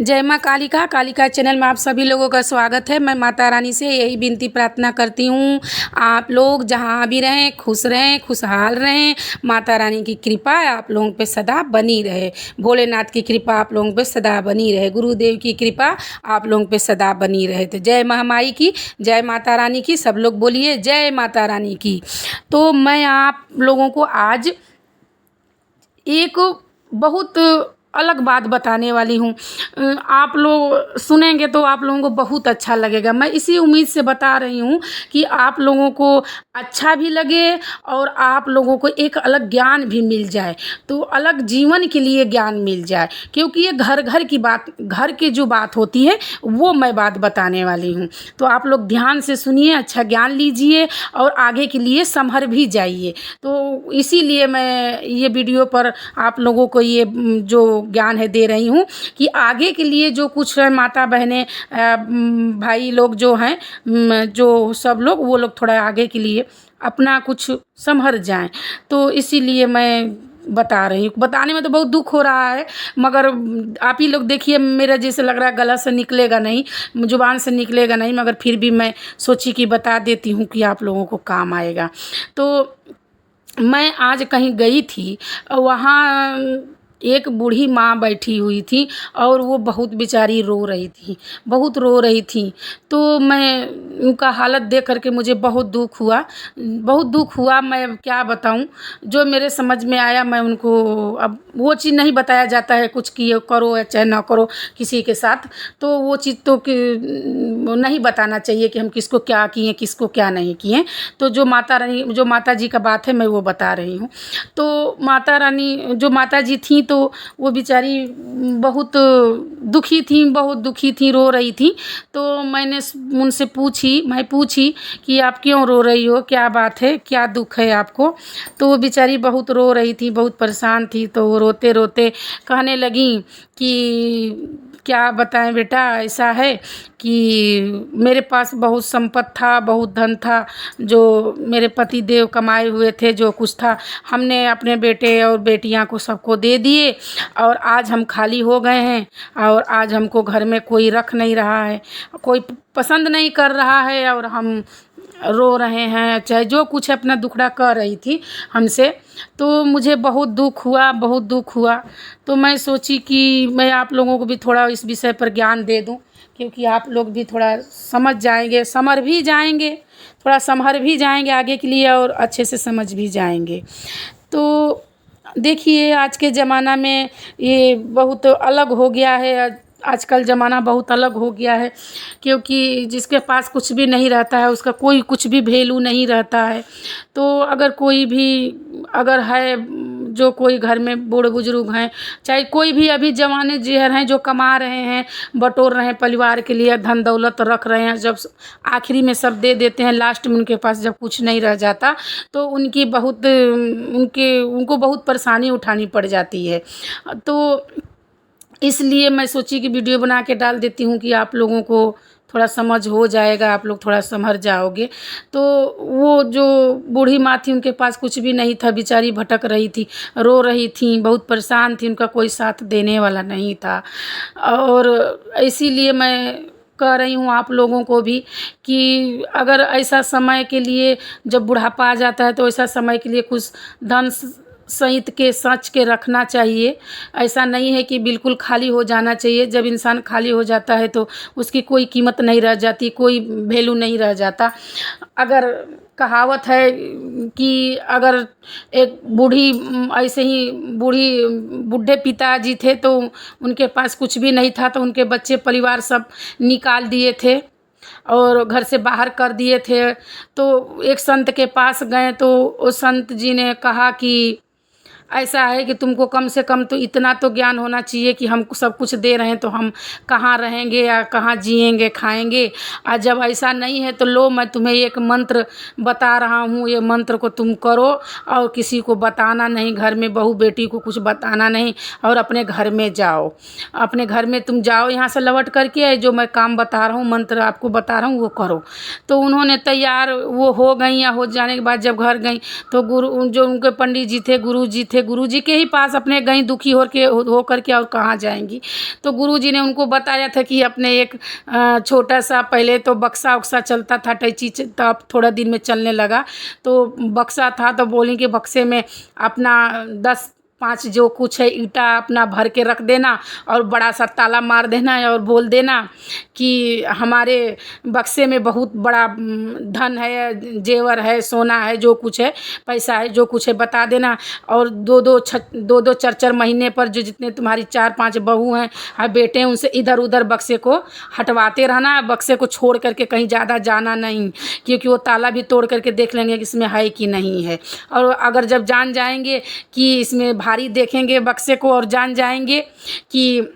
जय माँ कालिका कालिका चैनल में आप सभी लोगों का स्वागत है। मैं माता रानी से यही विनती प्रार्थना करती हूँ, आप लोग जहाँ भी रहें खुश रहें, खुशहाल रहें। माता रानी की कृपा आप लोगों पे सदा बनी रहे, भोलेनाथ की कृपा आप लोगों पे सदा बनी रहे, गुरुदेव की कृपा आप लोगों पे सदा बनी रहे। तो जय महामाई की, जय माता रानी की, सब लोग बोलिए जय माता रानी की। तो मैं आप लोगों को आज एक बहुत अलग बात बताने वाली हूँ। आप लोग सुनेंगे तो आप लोगों को बहुत अच्छा लगेगा। मैं इसी उम्मीद से बता रही हूँ कि आप लोगों को अच्छा भी लगे और आप लोगों को एक अलग ज्ञान भी मिल जाए, तो अलग जीवन के लिए ज्ञान मिल जाए। क्योंकि ये घर घर की बात, घर की जो बात होती है वो मैं बात बताने वाली हूँ। तो आप लोग ध्यान से सुनिए, अच्छा ज्ञान लीजिए और आगे के लिए संभर भी जाइए। तो इसीलिए मैं ये वीडियो पर आप लोगों को ये जो ज्ञान है दे रही हूँ कि आगे के लिए जो कुछ है, माता बहनें भाई लोग जो हैं, जो सब लोग, वो लोग थोड़ा आगे के लिए अपना कुछ संभर जाएं। तो इसीलिए मैं बता रही हूँ। बताने में तो बहुत दुख हो रहा है, मगर आप ही लोग देखिए, मेरा जैसे लग रहा है गला से निकलेगा नहीं, जुबान से निकलेगा नहीं, मगर फिर भी मैं सोची कि बता देती हूँ कि आप लोगों को काम आएगा। तो मैं आज कहीं गई थी, वहाँ एक बूढ़ी माँ बैठी हुई थी और वो बहुत बेचारी रो रही थी, बहुत रो रही थी। तो मैं उनका हालत देख करके मुझे बहुत दुख हुआ, बहुत दुख हुआ। मैं क्या बताऊं, जो मेरे समझ में आया मैं उनको, अब वो चीज़ नहीं बताया जाता है कुछ किए करो या चाहे ना करो किसी के साथ, तो वो चीज़ तो नहीं बताना चाहिए कि हम किसको क्या किए किसको क्या नहीं किए। तो जो माता रानी, जो माता जी का बात है मैं वो बता रही हूँ। तो माता रानी, जो माता जी थी, तो वो बेचारी बहुत दुखी थी, बहुत दुखी थी, रो रही थी। तो मैंने उनसे पूछी कि आप क्यों रो रही हो, क्या बात है, क्या दुख है आपको। तो वो बेचारी बहुत रो रही थी, बहुत परेशान थी। तो वो रोते रोते कहने लगी कि क्या बताएं बेटा, ऐसा है कि मेरे पास बहुत संपत्ति था, बहुत धन था, जो मेरे पति देव कमाए हुए थे, जो कुछ था हमने अपने बेटे और बेटियां को सबको दे दिए और आज हम खाली हो गए हैं और आज हमको घर में कोई रख नहीं रहा है, कोई पसंद नहीं कर रहा है और हम रो रहे हैं, चाहे जो कुछ अपना दुखड़ा कह रही थी हमसे। तो मुझे बहुत दुख हुआ, बहुत दुख हुआ। तो मैं सोची कि मैं आप लोगों को भी थोड़ा इस विषय पर ज्ञान दे दूं, क्योंकि आप लोग भी थोड़ा समझ जाएंगे, समर भी जाएंगे, थोड़ा संभर भी जाएंगे आगे के लिए और अच्छे से समझ भी जाएंगे। तो देखिए, आज के ज़माना में ये बहुत अलग हो गया है, आजकल ज़माना बहुत अलग हो गया है। क्योंकि जिसके पास कुछ भी नहीं रहता है उसका कोई कुछ भी वैल्यू नहीं रहता है। तो अगर कोई भी अगर है, जो कोई घर में बूढ़े बुजुर्ग हैं, चाहे कोई भी अभी जवाने जेहर हैं जो कमा रहे हैं, बटोर रहे हैं परिवार के लिए, धन दौलत रख रहे हैं, जब आखिरी में सब दे देते हैं, लास्ट में उनके पास जब कुछ नहीं रह जाता तो उनको बहुत परेशानी उठानी पड़ जाती है। तो इसलिए मैं सोची कि वीडियो बना के डाल देती हूँ कि आप लोगों को थोड़ा समझ हो जाएगा, आप लोग थोड़ा संभर जाओगे। तो वो जो बूढ़ी माँ थी उनके पास कुछ भी नहीं था, बेचारी भटक रही थी, रो रही थी, बहुत परेशान थी, उनका कोई साथ देने वाला नहीं था। और इसीलिए मैं कह रही हूँ आप लोगों को भी कि अगर ऐसा समय के लिए जब बुढ़ापा आ जाता है तो ऐसा समय के लिए कुछ धन सहित के सच के रखना चाहिए। ऐसा नहीं है कि बिल्कुल खाली हो जाना चाहिए। जब इंसान खाली हो जाता है तो उसकी कोई कीमत नहीं रह जाती, कोई वैल्यू नहीं रह जाता। अगर कहावत है कि अगर एक बूढ़ी, ऐसे ही बूढ़े पिताजी थे तो उनके पास कुछ भी नहीं था, तो उनके बच्चे परिवार सब निकाल दिए थे और घर से बाहर कर दिए थे। तो एक संत के पास गए तो उस संत जी ने कहा कि ऐसा है कि तुमको कम से कम तो इतना तो ज्ञान होना चाहिए कि हम सब कुछ दे रहे हैं तो हम कहाँ रहेंगे या कहाँ जिएंगे खाएंगे। और जब ऐसा नहीं है तो लो, मैं तुम्हें एक मंत्र बता रहा हूँ, ये मंत्र को तुम करो और किसी को बताना नहीं, घर में बहू बेटी को कुछ बताना नहीं और अपने घर में जाओ, अपने घर में तुम जाओ यहाँ से लौट करके, जो मैं काम बता रहा हूँ, मंत्र आपको बता रहा हूँ वो करो। तो उन्होंने तैयार वो हो गई, या हो जाने के बाद जब घर गई तो गुरु, जो उनके पंडित जी थे, गुरु जी थे, गुरुजी के ही पास अपने गई दुखी हो करके और कहाँ जाएंगी। तो गुरुजी ने उनको बताया था कि अपने एक छोटा सा पहले तो बक्सा उक्सा चलता था टैची, तब थोड़ा दिन में चलने लगा। तो बक्सा था तो बोली कि बक्से में अपना 10-5 जो कुछ है ईंटा अपना भर के रख देना और बड़ा सा ताला मार देना और बोल देना कि हमारे बक्से में बहुत बड़ा धन है, जेवर है, सोना है, जो कुछ है, पैसा है, जो कुछ है बता देना। और दो दो 4-4 महीने पर जो जितने तुम्हारी 4-5 बहू हैं और बेटे हैं उनसे इधर उधर बक्से को हटवाते रहना। बक्से को छोड़ करके कहीं ज़्यादा जाना नहीं, क्योंकि वो ताला भी तोड़ करके देख लेंगे कि इसमें है कि नहीं है। और अगर जब जान जाएंगे कि इसमें भारी देखेंगे बक्से को और जान जाएंगे कि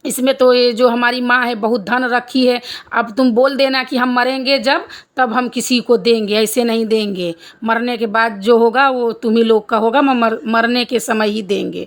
इसमें तो ये जो हमारी माँ है बहुत धन रखी है, अब तुम बोल देना कि हम मरेंगे जब तब हम किसी को देंगे, ऐसे नहीं देंगे। मरने के बाद जो होगा वो तुम ही लोग का होगा, मरने के समय ही देंगे,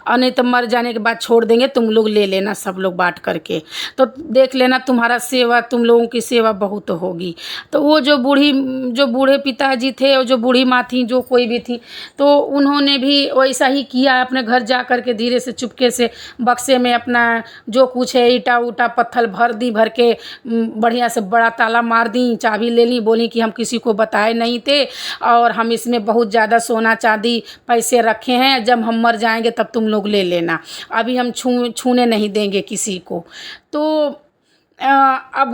और नहीं तो मर जाने के बाद छोड़ देंगे, तुम लोग ले लेना सब लोग बांट करके। तो देख लेना तुम्हारा सेवा, तुम लोगों की सेवा बहुत होगी। तो वो जो बूढ़े पिताजी थे और जो बूढ़ी माँ थी, जो कोई भी थी, तो उन्होंने भी वैसा ही किया। अपने घर जा कर के धीरे से चुपके से बक्से में अपना जो कुछ है ईटा उटा पत्थर भर के बढ़िया से बड़ा ताला मार दी, चाबी ले ली, बोली कि हम किसी को बताए नहीं थे और हम इसमें बहुत ज़्यादा सोना चांदी पैसे रखे हैं, जब हम मर जाएंगे तब तुम लोग ले लेना, अभी हम छूने नहीं देंगे किसी को। तो अब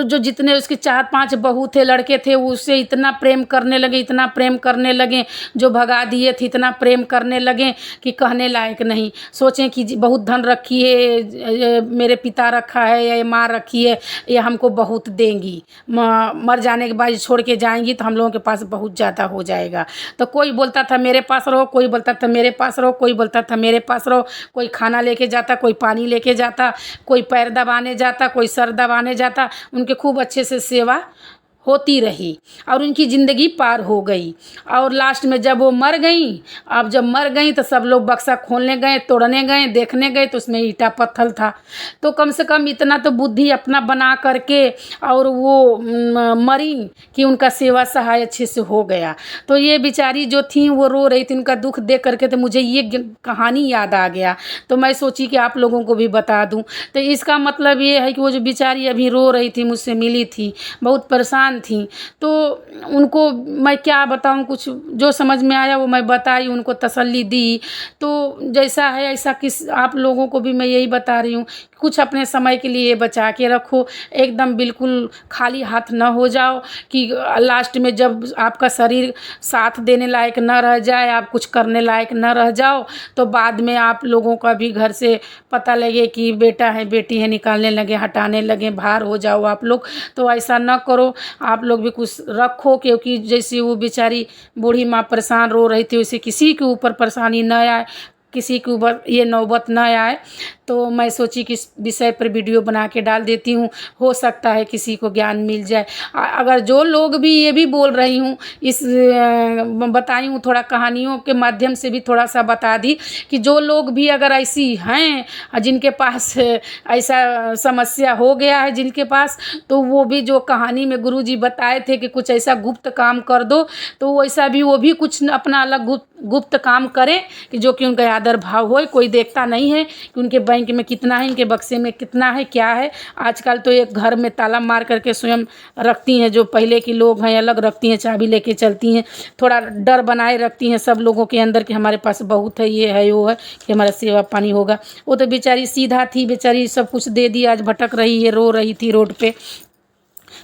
जो जितने उसके 4-5 बहू थे, लड़के थे, उससे इतना प्रेम करने लगे, जो भगा दिए थे इतना प्रेम करने लगे कि कहने लायक नहीं। सोचें कि बहुत धन रखी है, मेरे पिता रखा है या माँ रखी है, ये हमको बहुत देंगी, मर जाने के बाद छोड़ के जाएंगी तो हम लोगों के पास बहुत ज़्यादा हो जाएगा। तो कोई बोलता था मेरे पास रहो, कोई बोलता था मेरे पास रहो, कोई बोलता था मेरे पास रहो, कोई खाना लेके जाता, कोई पानी लेके जाता, कोई पैर दबाने जाता, कोई सर दबाने जाता। उनके खूब अच्छे से सेवा होती रही और उनकी ज़िंदगी पार हो गई। और लास्ट में जब वो मर गई, अब जब मर गई तो सब लोग बक्सा खोलने गए, तोड़ने गए, देखने गए तो उसमें ईटा पत्थर था। तो कम से कम इतना तो बुद्धि अपना बना करके और वो मरी कि उनका सेवा सहाय अच्छे से हो गया। तो ये बेचारी जो थी वो रो रही थी, उनका दुख देख करके तो मुझे ये कहानी याद आ गया। तो मैं सोची कि आप लोगों को भी बता दूं। तो इसका मतलब ये है कि वो जो बेचारी अभी रो रही थी, मुझसे मिली थी, बहुत परेशान थी, तो उनको मैं क्या बताऊं, कुछ जो समझ में आया वो मैं बताई, उनको तसल्ली दी। तो जैसा है ऐसा आप लोगों को भी मैं यही बता रही हूँ, कुछ अपने समय के लिए बचा के रखो, एकदम बिल्कुल खाली हाथ न हो जाओ कि लास्ट में जब आपका शरीर साथ देने लायक न रह जाए, आप कुछ करने लायक न रह जाओ, तो बाद में आप लोगों का भी घर से पता लगे कि बेटा है बेटी है, निकालने लगे, हटाने लगे, भार हो जाओ आप लोग। तो ऐसा न करो, आप लोग भी कुछ रखो, क्योंकि जैसे वो बेचारी बूढ़ी माँ परेशान रो रही थी, वैसे किसी के ऊपर परेशानी न आए, किसी के ऊपर ये नौबत न आए। तो मैं सोची कि इस विषय पर वीडियो बना के डाल देती हूँ, हो सकता है किसी को ज्ञान मिल जाए। अगर जो लोग भी ये भी बोल रही हूँ, इस बताई हूँ थोड़ा कहानियों के माध्यम से भी थोड़ा सा बता दी कि जो लोग भी अगर ऐसी हैं जिनके पास ऐसा समस्या हो गया है जिनके पास, तो वो भी जो कहानी में गुरुजी बताए थे कि कुछ ऐसा गुप्त काम कर दो, तो वैसा भी वो भी कुछ अपना अलग गुप्त काम करें कि जो कि उनका आदर भाव हो। कोई देखता नहीं है कि उनके बैंक में कितना है, इनके बक्से में कितना है, क्या है। आजकल तो एक घर में ताला मार करके स्वयं रखती हैं, जो पहले के लोग हैं अलग रखती हैं, चाबी लेके चलती हैं, थोड़ा डर बनाए रखती हैं सब लोगों के अंदर कि हमारे पास बहुत है, ये है वो है, कि हमारा सेवा पानी होगा। वो तो बेचारी सीधा थी, बेचारी सब कुछ दे दिया, आज भटक रही है, रो रही थी रोड पे।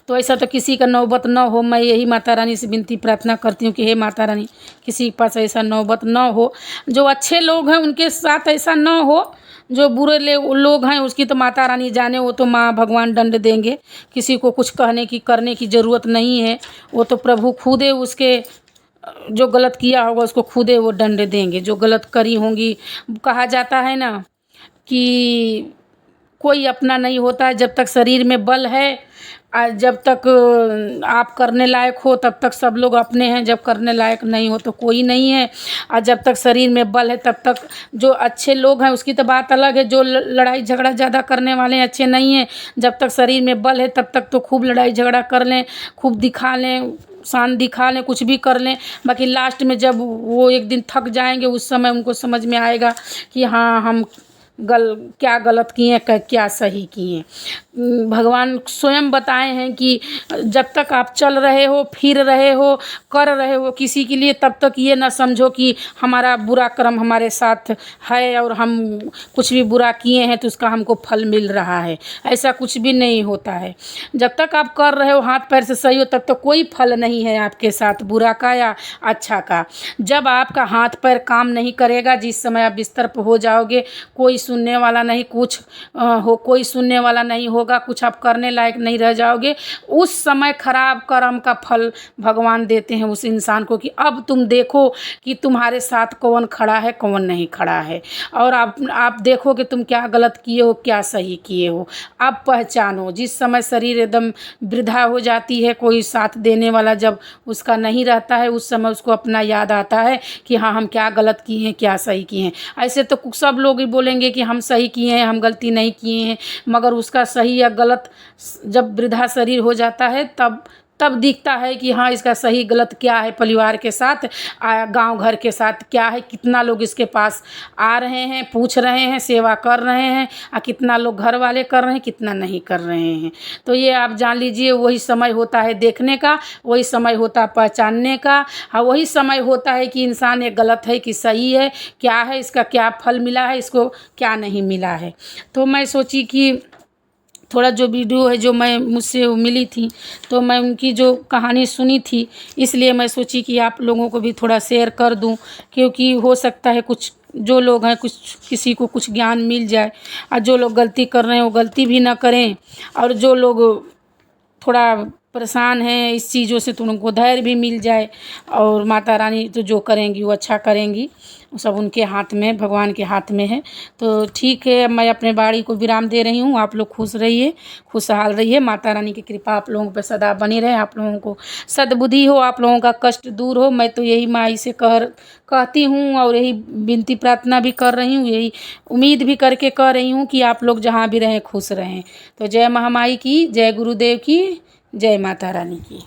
तो ऐसा तो किसी का नौबत न हो, मैं यही माता रानी से विनती प्रार्थना करती हूँ कि हे माता रानी, किसी के पास ऐसा नौबत न हो। जो अच्छे लोग हैं उनके साथ ऐसा न हो, जो बुरे लोग हैं उसकी तो माता रानी जाने, वो तो माँ भगवान दंड देंगे। किसी को कुछ कहने की करने की ज़रूरत नहीं है, वो तो प्रभु खुदे उसके जो गलत किया होगा उसको खुदे वो दंड देंगे, जो गलत करी होंगी। कहा जाता है ना कि कोई अपना नहीं होता है, जब तक शरीर में बल है, जब तक आप करने लायक हो तब तक सब लोग अपने हैं, जब करने लायक नहीं हो तो कोई नहीं है। और जब तक शरीर में बल है तब तक जो अच्छे लोग हैं उसकी तो बात अलग है, जो लड़ाई झगड़ा ज़्यादा करने वाले हैं अच्छे नहीं हैं। जब तक शरीर में बल है तब तक तो खूब लड़ाई झगड़ा कर लें, खूब दिखा लें, नुकसान दिखा लें, कुछ भी कर लें, बाकी लास्ट में जब वो एक दिन थक जाएंगे उस समय उनको समझ में आएगा कि हाँ हम क्या गलत किए क्या सही किए। भगवान स्वयं बताए हैं कि जब तक आप चल रहे हो, फिर रहे हो, कर रहे हो किसी के लिए, तब तक ये ना समझो कि हमारा बुरा कर्म हमारे साथ है और हम कुछ भी बुरा किए हैं तो उसका हमको फल मिल रहा है। ऐसा कुछ भी नहीं होता है। जब तक आप कर रहे हो, हाथ पैर से सही हो, तब तक कोई फल नहीं है आपके साथ, बुरा का या अच्छा का। जब आपका हाथ पैर काम नहीं करेगा, जिस समय आप बिस्तर पर हो जाओगे, कोई सुनने वाला नहीं, कोई सुनने वाला नहीं होगा, कुछ आप करने लायक नहीं रह जाओगे, उस समय खराब कर्म का फल भगवान देते हैं उस इंसान को कि अब तुम देखो कि तुम्हारे साथ कौन खड़ा है कौन नहीं खड़ा है, और आप देखो कि तुम क्या गलत किए हो क्या सही किए हो। अब पहचानो, जिस समय शरीर एकदम वृद्धा हो जाती है, कोई साथ देने वाला जब उसका नहीं रहता है, उस समय उसको अपना याद आता है कि हाँ हम क्या गलत किए हैं क्या सही किए हैं। ऐसे तो सब लोग ही बोलेंगे कि हम सही किए हैं, हम गलती नहीं किए हैं, मगर उसका सही या गलत जब वृद्धा शरीर हो जाता है तब दिखता है कि हाँ इसका सही गलत क्या है, परिवार के साथ गांव घर के साथ क्या है, कितना लोग इसके पास आ रहे हैं, पूछ रहे हैं, सेवा कर रहे हैं, और कितना लोग घर वाले कर रहे हैं, कितना नहीं कर रहे हैं। तो ये आप जान लीजिए, वही समय होता है देखने का, वही समय होता है पहचानने का, हाँ वही समय होता है कि इंसान ये गलत है कि सही है, क्या है इसका क्या फल मिला है, इसको क्या नहीं मिला है। तो मैं सोची कि थोड़ा जो वीडियो है जो मैं मुझसे मिली थी, तो मैं उनकी जो कहानी सुनी थी, इसलिए मैं सोची कि आप लोगों को भी थोड़ा शेयर कर दूं, क्योंकि हो सकता है कुछ जो लोग हैं कुछ किसी को कुछ ज्ञान मिल जाए, और जो लोग गलती कर रहे हैं वो गलती भी ना करें, और जो लोग थोड़ा परेशान हैं इस चीज़ों से तो उनको धैर्य भी मिल जाए। और माता रानी तो जो करेंगी वो अच्छा करेंगी, सब उनके हाथ में, भगवान के हाथ में है। तो ठीक है, मैं अपने बाणी को विराम दे रही हूँ। आप लोग खुश रहिए, खुशहाल रहिए, माता रानी की कृपा आप लोगों पर सदा बनी रहे, आप लोगों को सद्बुद्धि हो, आप लोगों का कष्ट दूर हो। मैं तो यही माई से कहती हूँ और यही विनती प्रार्थना भी कर रही हूँ, यही उम्मीद भी करके कह रही हूँ कि आप लोग जहाँ भी रहें खुश रहें। तो जय महामाई की, जय गुरुदेव की, जय माता रानी की।